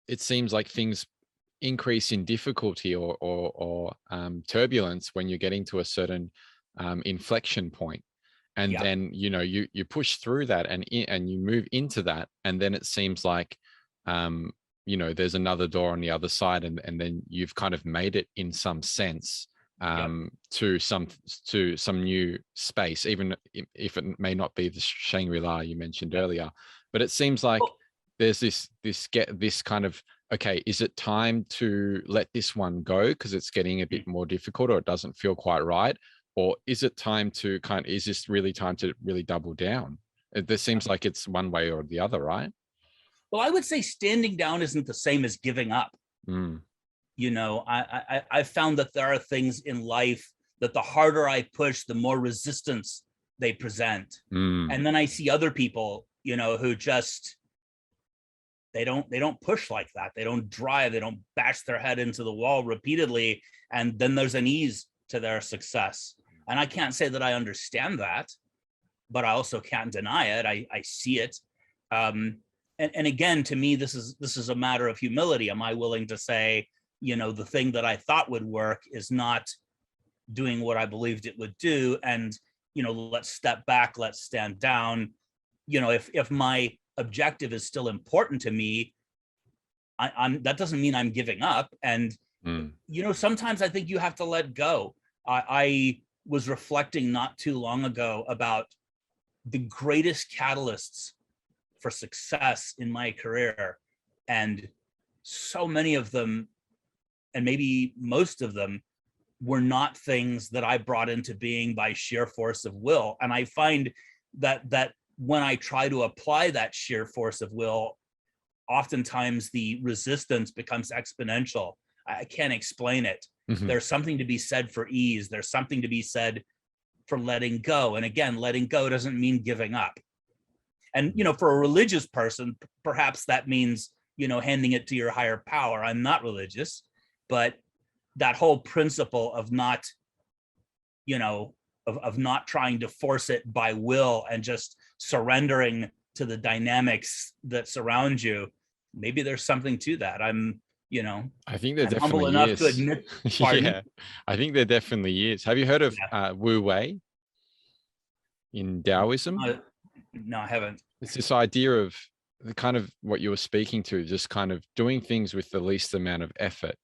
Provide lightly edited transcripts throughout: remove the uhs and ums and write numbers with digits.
it seems like things increase in difficulty or turbulence when you're getting to a certain inflection point. And Yeah. then, you push through that and you move into that. And then it seems like, there's another door on the other side, and then you've kind of made it in some sense, Yep. to some new space, even if it may not be the Shangri-La you mentioned Yep. earlier. But it seems like Well, there's this kind of, okay, is it time to let this one go because it's getting a bit more difficult, or it doesn't feel quite right? Or is it time to is this really time to really double down? There seems like it's one way or the other, right? well, I would say standing down isn't the same as giving up. Mm, I've found that there are things in life that the harder I push, the more resistance they present. mm. And then I see other people, who just they don't push like that. They don't drive, they don't bash their head into the wall repeatedly, and then there's an ease to their success. And I can't say that I understand that, but I also can't deny it. I see it. And again, to me, this is a matter of humility. Am I willing to say, the thing that I thought would work is not doing what I believed it would do, and let's step back, let's stand down. If my objective is still important to me, I'm that doesn't mean I'm giving up. And Mm. sometimes I think you have to let go. I was reflecting not too long ago about the greatest catalysts for success in my career, and so many of them, and maybe most of them, were not things that I brought into being by sheer force of will. And I find that when I try to apply that sheer force of will, oftentimes the resistance becomes exponential. I can't explain it. Mhm. There's something to be said for ease. There's something to be said for letting go. And again, letting go doesn't mean giving up. And for a religious person, perhaps that means handing it to your higher power. I'm not religious, but that whole principle of not of not trying to force it by will and just surrendering to the dynamics that surround you, maybe there's something to that. you know I think there I'm humble definitely enough to is. admit. Pardon? Yeah, I think there definitely is. Have you heard of Yeah. Wu Wei in Taoism? No, I haven't. It's this idea of the kind of what you were speaking to, just kind of doing things with the least amount of effort,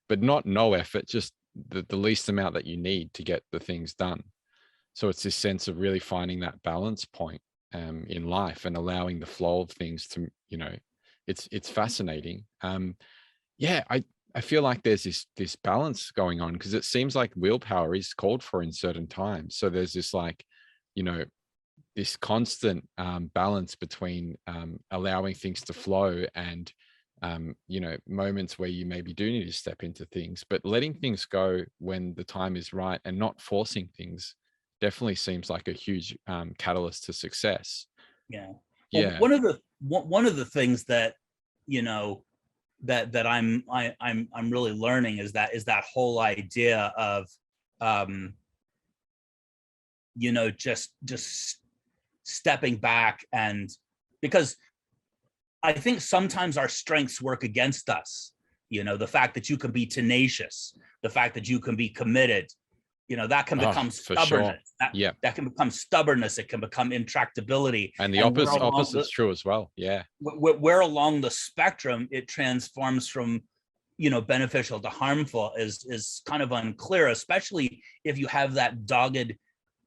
but not no effort, just the least amount that you need to get the things done. So it's this sense of really finding that balance point in life and allowing the flow of things to, it's fascinating. Yeah, I feel like there's this balance going on because it seems like willpower is called for in certain times. So there's this like, you know, this constant balance between allowing things to flow and moments where you maybe do need to step into things, but letting things go when the time is right and not forcing things definitely seems like a huge catalyst to success. Yeah. Well, Yeah. one of the things that you know that I'm really learning is that whole idea of um just stepping back. And because I think sometimes our strengths work against us. The fact that you can be tenacious, the fact that you can be committed, that can Oh, become for sure. stubbornness. That Yeah. that can become stubbornness. It can become intractability. And the And where along opposite's true as well. Yeah. where along the spectrum it transforms from beneficial to harmful is kind of unclear, especially if you have that dogged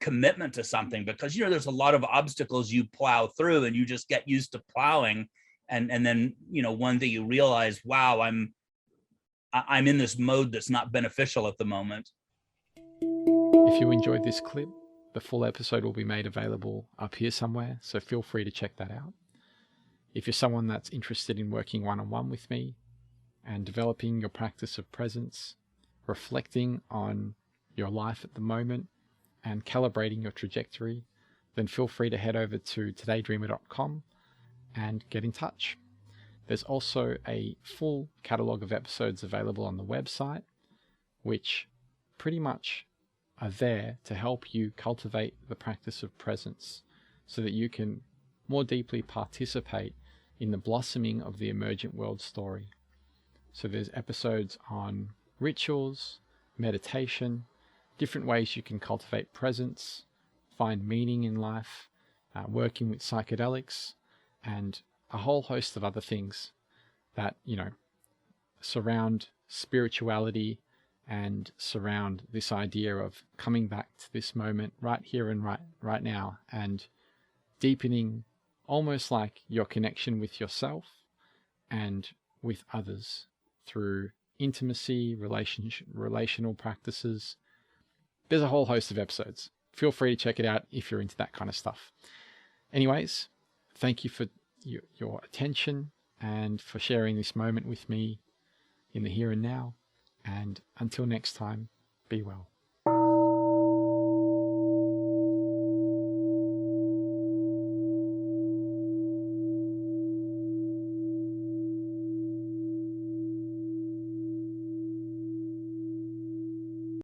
commitment to something, because there's a lot of obstacles you plow through and you just get used to plowing. And then one day you realize, wow, I'm in this mode that's not beneficial at the moment. If you enjoyed this clip, the full episode will be made available up here somewhere, so feel free to check that out. If you're someone that's interested in working one-on-one with me and developing your practice of presence, reflecting on your life at the moment, and calibrating your trajectory, then feel free to head over to todaydreamer.com and get in touch. There's also a full catalogue of episodes available on the website, which pretty much are there to help you cultivate the practice of presence so that you can more deeply participate in the blossoming of the emergent world story. So there's episodes on rituals, meditation, different ways you can cultivate presence, find meaning in life, working with psychedelics, and a whole host of other things that, surround spirituality and surround this idea of coming back to this moment right here and right now, and deepening almost like your connection with yourself and with others through intimacy, relational practices. There's a whole host of episodes. Feel free to check it out if you're into that kind of stuff. Anyways, thank you for your attention and for sharing this moment with me in the here and now. And until next time, be well.